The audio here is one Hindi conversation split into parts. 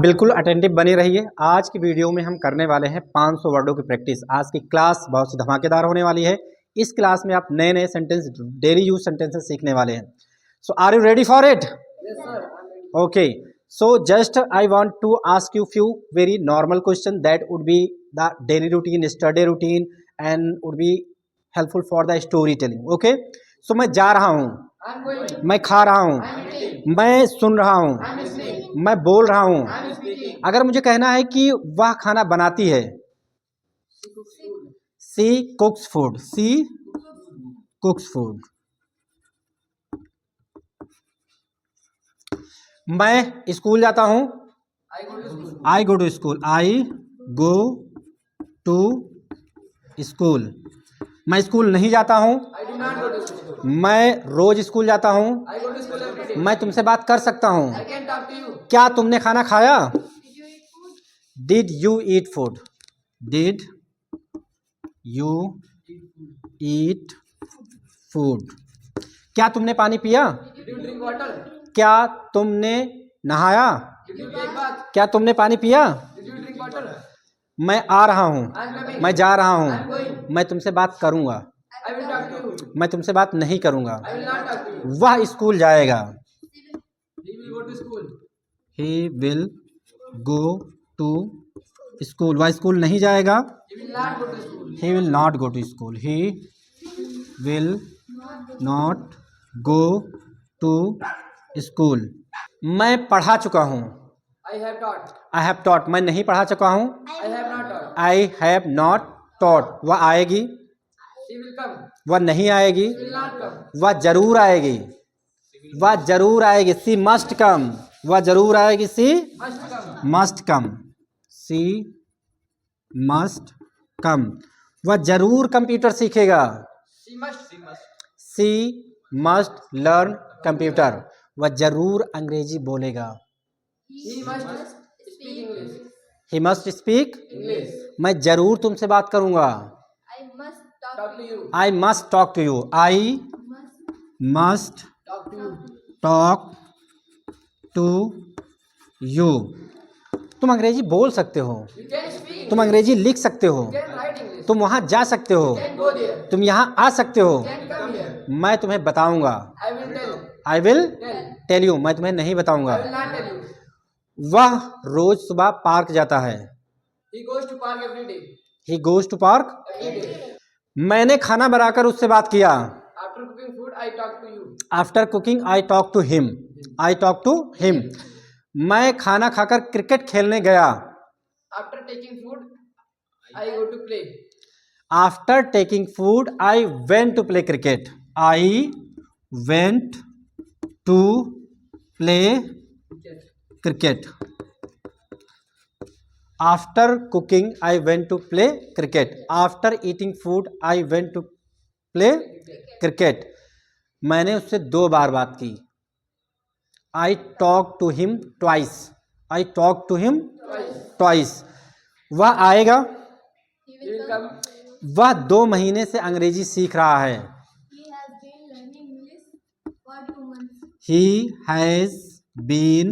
बिल्कुल अटेंटिव बने रहिए। आज की वीडियो में हम करने वाले हैं 500 वर्डों की प्रैक्टिस। आज की क्लास बहुत सी धमाकेदार होने वाली है। इस क्लास में आप नए नए सेंटेंस, डेली यूज सेंटेंसेस सीखने वाले हैं। So are you ready for it? Okay, so just I want to ask you few very normal question that would be the daily routine, study routine and would be helpful for the story telling. Okay, so मैं जा रहा हूँ, मैं खा रहा हूँ, मैं सुन रहा हूँ, मैं बोल रहा हूँ। अगर मुझे कहना है कि वह खाना बनाती है, she cooks food, she cooks food. मैं स्कूल जाता हूँ, I go to school, I go to school. मैं स्कूल नहीं जाता हूँ, मैं रोज स्कूल जाता हूँ। मैं तुमसे बात कर सकता हूँ, क्या तुमने खाना खाया? Did you eat food, did you eat food. क्या तुमने पानी पिया? क्या तुमने नहाया? क्या तुमने पानी पिया? मैं आ रहा हूँ, मैं जा रहा हूँ, मैं तुमसे बात करूँगा, मैं तुमसे बात नहीं करूँगा। वह स्कूल जाएगा, he will go to school. वह स्कूल नहीं जाएगा, he will not go to school, he will not go to school. मैं पढ़ा चुका हूँ, आई हैव टॉट। मैं नहीं पढ़ा चुका हूँ, आई हैव नॉट टॉट। वह आएगी, वह नहीं आएगी, वह जरूर आएगी, वह जरूर आएगी, सी मस्ट कम। वह जरूर आएगी, सी मस्ट कम, सी मस्ट कम। वह जरूर कंप्यूटर सीखेगा, सी मस्ट लर्न कंप्यूटर। वह जरूर अंग्रेजी बोलेगा, ही मस्ट स्पीक इंग्लिश। मैं जरूर तुमसे बात करूंगा, I must talk to you, I must talk to you. तुम अंग्रेजी बोल सकते हो, तुम अंग्रेजी लिख सकते हो, तुम वहां जा सकते हो, तुम यहाँ आ सकते हो। मैं तुम्हें बताऊंगा, आई विल टेल यू। मैं तुम्हें नहीं बताऊंगा। वह रोज सुबह पार्क जाता है, he goes to park every day. मैंने खाना बनाकर उससे बात किया, after cooking food I talk to you. After cooking I talk to him, I talk to him. मैं खाना खाकर क्रिकेट खेलने गया, after taking food I go to play. After taking food I went to play cricket, I went to play cricket. After cooking I went to play cricket. After eating food I went to play cricket. मैंने उससे 2 बार बात की, I talked to him twice, I talked to him twice. वह आएगा, वह 2 महीने से अंग्रेजी सीख रहा है, he has been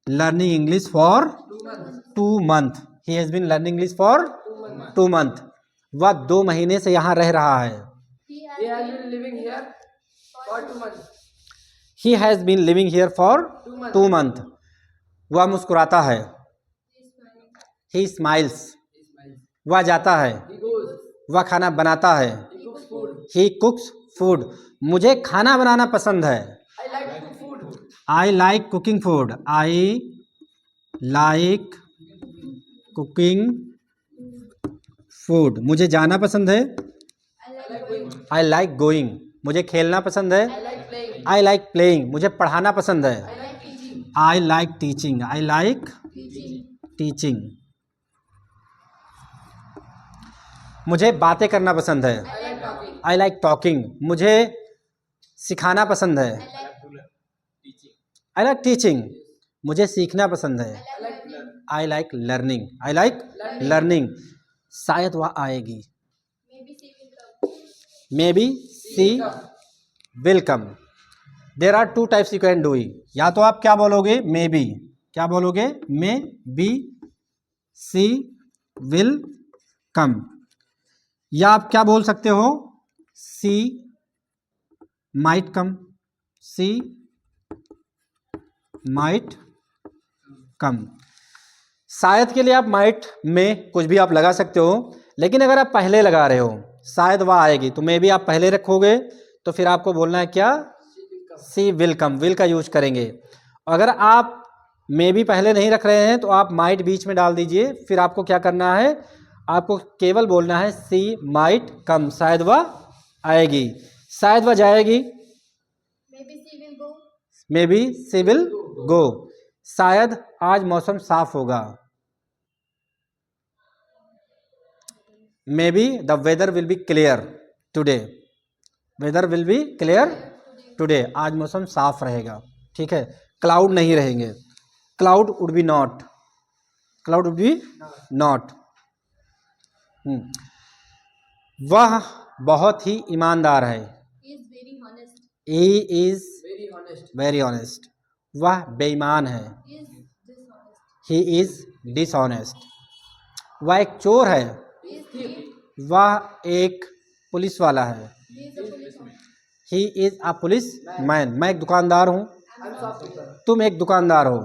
learning English for 2 months. He has been learning English for 2 months. वह 2 महीने से यहाँ रह रहा है, he has been living here for 2 months. He has been living here for 2 months. वह मुस्कुराता है, he smiles. वह जाता है, वह खाना बनाता है, he cooks food. मुझे खाना बनाना पसंद है, I like cooking food. I like cooking food. मुझे जाना पसंद है, I like going. मुझे खेलना पसंद है, I like playing. मुझे पढ़ाना पसंद है, I like teaching. I like teaching. मुझे बातें करना पसंद है, I like talking. मुझे सिखाना पसंद है, I like teaching. मुझे सीखना पसंद है, I like learning. I like learning. शायद वह आएगी, maybe she will come. There are 2 types you can do it. या तो आप क्या बोलोगे, maybe, क्या बोलोगे? May B C will come, या आप क्या बोल सकते हो? सी माइट कम, सी माइट कम। शायद के लिए आप माइट में कुछ भी आप लगा सकते हो, लेकिन अगर आप पहले लगा रहे हो शायद वह आएगी, तो मे भी आप पहले रखोगे, तो फिर आपको बोलना है क्या? सी विल कम, विल का यूज करेंगे। अगर आप मे भी पहले नहीं रख रहे हैं तो आप माइट बीच में डाल दीजिए, फिर आपको क्या करना है? आपको केवल बोलना है सी माइट कम, शायद वह आएगी, शायद वह जाएगी, may B C will go, शायद आज मौसम साफ होगा, maybe the weather will be clear today, weather will be clear today, आज मौसम साफ रहेगा, ठीक है, क्लाउड नहीं रहेंगे, cloud would be not, cloud would be not. वह बहुत ही ईमानदार है, ही इज वेरी ऑनेस्ट। वह बेईमान है, ही इज डिसऑनेस्ट। वह एक चोर है, वह एक पुलिस वाला है, he is a police man. मैं एक दुकानदार हूँ, तुम एक दुकानदार हो,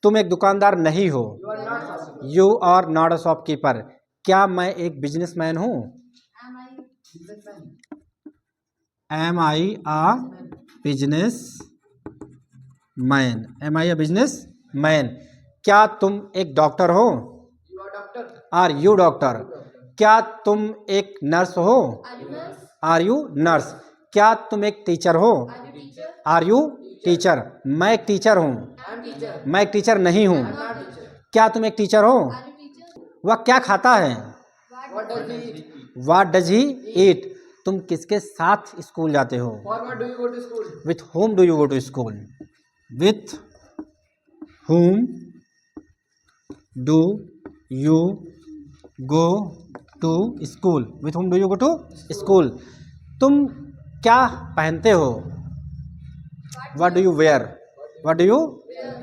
तुम एक दुकानदार नहीं हो, you are not a shopkeeper. क्या मैं एक बिजनेसमैन हूँ? Am I a business man, am I a business man. क्या तुम एक डॉक्टर हो? Are you doctor? क्या तुम एक नर्स हो? Are you nurse? क्या तुम एक टीचर हो? Are you teacher? मैं एक टीचर हूँ, मैं एक टीचर नहीं हूँ। क्या तुम एक टीचर हो? वह क्या खाता है? What does he eat? तुम किसके साथ स्कूल जाते हो? With whom do you go to school? With whom do you go to school? With whom do you go to school? तुम क्या पहनते हो? What do you wear? What do you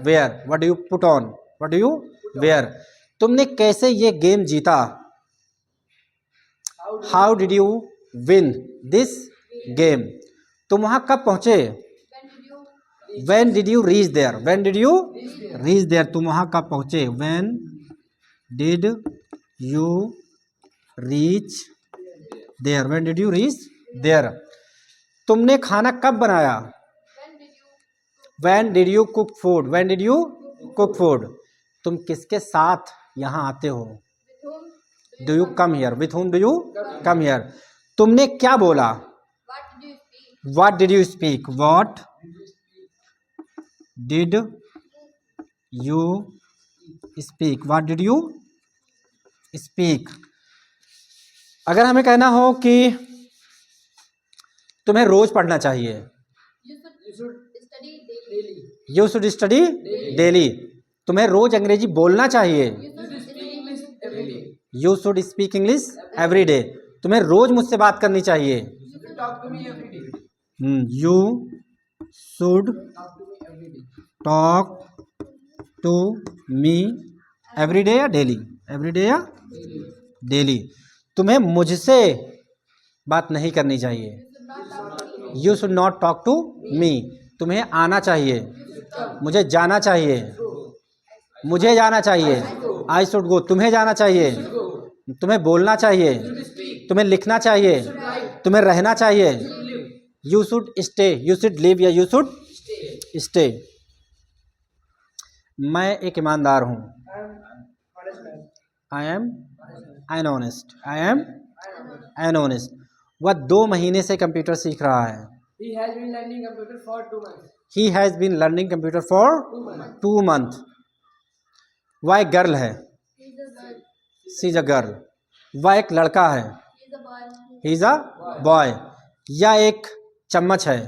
wear? What do you put on? What do you wear? तुमने कैसे ये गेम जीता? How did you win this game? तुम वहां कब पहुंचे? When did you reach there? When did you reach there? तुम वहां कब पहुंचे? When did you reach there? When did you reach there? तुमने खाना कब बनाया? When did you cook food? When did you cook food? तुम किसके साथ यहाँ आते हो? Do you come here? With whom do you come here? तुमने क्या बोला? What did you speak? What did you speak? What did you speak? अगर हमें कहना हो कि तुम्हें रोज पढ़ना चाहिए, You should study daily. तुम्हें रोज अंग्रेजी बोलना चाहिए, You should speak English every day. तुम्हें रोज मुझसे बात करनी चाहिए, You should talk to me every day या daily? Every day या daily? तुम्हें मुझसे बात नहीं करनी चाहिए, You should not talk to me. तुम्हें आना चाहिए, मुझे जाना चाहिए, मुझे जाना चाहिए, I should go. तुम्हें जाना चाहिए, तुम्हें बोलना चाहिए, तुम्हें लिखना चाहिए, तुम्हें रहना चाहिए, You should stay. You should live या You should stay. मैं एक ईमानदार हूँ, I am an honest. I am an honest. वह 2 महीने से कंप्यूटर सीख रहा है, He has been learning computer for 2 months. He has been learning computer for 2 months. वह एक गर्ल है, She is a girl. वह एक लड़का है, He is a boy. यह एक चम्मच है,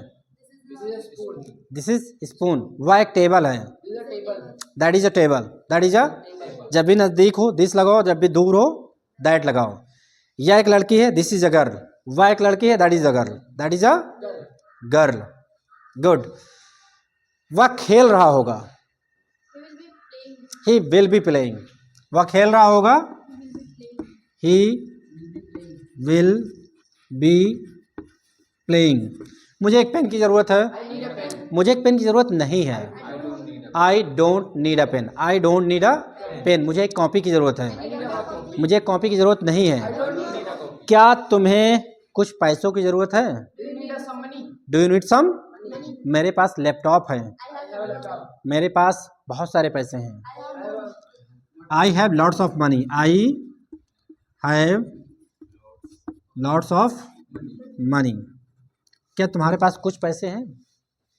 This is a spoon. This is spoon. वह एक टेबल है, This is a table. That is a table. That is a, जब भी नजदीक हो दिस लगाओ, जब भी दूर हो दैट लगाओ। यह एक लड़की है, दिस इज अ गर्ल। वह एक लड़की है, that is a girl. That is a girl. Good. वह खेल रहा होगा, ही विल बी प्लेइंग, वह खेल रहा होगा। He will be playing. मुझे एक पेन की ज़रूरत है। I need a pen. मुझे एक पेन की ज़रूरत नहीं है। I don't need a pen. I don't need a pen. मुझे एक कॉपी की ज़रूरत है। I need a copy. मुझे एक कॉपी की ज़रूरत नहीं I है। don't need a copy. क्या तुम्हें कुछ पैसों की ज़रूरत है? Do you need some money? Do you need some? मेरे पास लैपटॉप है। I have a laptop. मेरे पास बहुत सारे पैसे हैं। I have a I have lots of money. I have lots of money. क्या तुम्हारे पास कुछ पैसे हैं?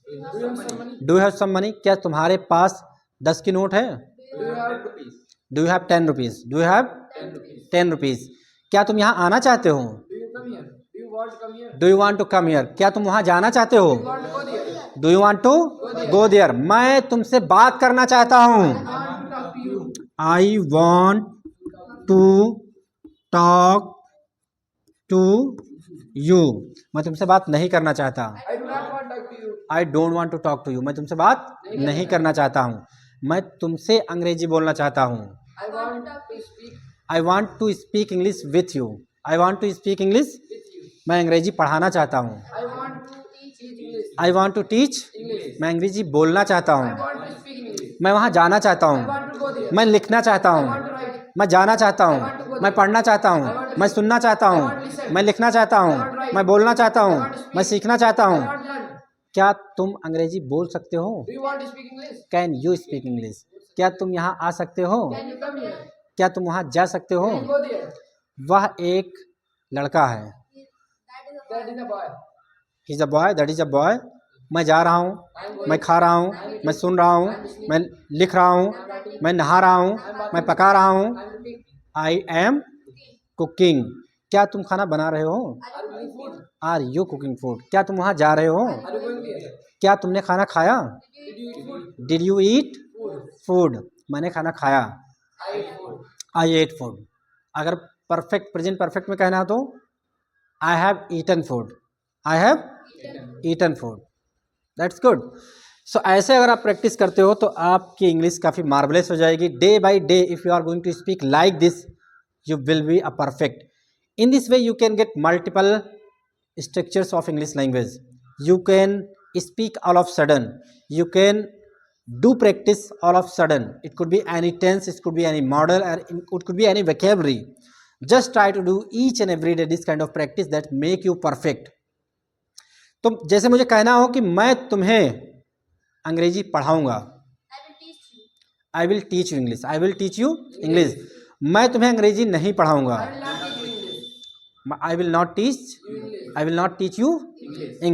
Do you have some money? Do you have some money? क्या तुम्हारे पास 10 की नोट है? Do you have rupees? Do you have 10 rupees? Do you have 10 rupees. 10 rupees? क्या तुम यहाँ आना चाहते हो? Do you come here? Do you want to come here? Do you want to come here? क्या तुम वहाँ जाना चाहते हो? Do you want to go there? Do you want to go there? मैं तुमसे बात करना चाहता हूँ। I want to talk to you. I want to talk to you. मैं तुमसे बात नहीं करना चाहता। I do not want to talk to you. I don't want to talk to you. मैं तुमसे बात नहीं करना चाहता हूँ। मैं तुमसे अंग्रेजी बोलना चाहता हूँ। I want to speak I want to speak English with you. I want to speak English. with you. मैं अंग्रेजी पढ़ाना चाहता हूँ। I want to teach English. I want to teach. English. मैं अंग्रेजी बोलना चाहता I हूँ। want to speak English. मैं वहाँ जाना चाहता I हूँ। want to go there. मैं लिखना चाहता I हूँ। want to write. मैं जाना चाहता हूँ। मैं पढ़ना चाहता हूँ। मैं सुनना चाहता हूँ। मैं लिखना चाहता हूँ। मैं बोलना चाहता हूँ। मैं सीखना चाहता I हूँ। want to learn. क्या तुम अंग्रेजी बोल सकते हो? Do you want to speak English? Can you speak English? क्या तुम यहाँ आ सकते हो? Can you come here? क्या तुम वहाँ जा सकते हो? Can you go there? वह एक लड़का है। That is a boy. He is a boy. That is a boy. मैं जा रहा हूँ। मैं खा रहा हूँ। मैं सुन रहा हूँ। मैं लिख रहा हूँ। मैं नहा रहा हूँ। मैं पका रहा हूँ। I'm cooking. I am cooking. क्या तुम खाना बना रहे हो? Are you cooking food? Are you cooking food? क्या तुम वहाँ जा रहे हो? Are you going there? क्या तुमने खाना खाया? Did you eat food? Did you eat Food. Food? मैंने खाना खाया। I ate food. I ate food. अगर परफेक्ट प्रेजेंट परफेक्ट में कहना तो I have eaten food. I have eaten food. That's good. So ऐसे अगर आप प्रैक्टिस करते हो तो आपकी इंग्लिश काफ़ी मार्वलेस हो जाएगी। Day by day if you are going to speak like this you will be a perfect. In this way you can get multiple structures of English language. You can speak all of sudden. You can do practice all of sudden. It could be any tense, it could be any model, or it could be any vocabulary. Just try to do each and every day this kind of practice that make you perfect. तो जैसे मुझे कहना हो कि मैं तुम्हें अंग्रेजी पढ़ाऊंगा। I will teach you English. I will teach you English. मैं तुम्हें अंग्रेजी नहीं पढ़ाऊंगा। I will not teach you English. I will not teach. You English. I will not teach you English. English.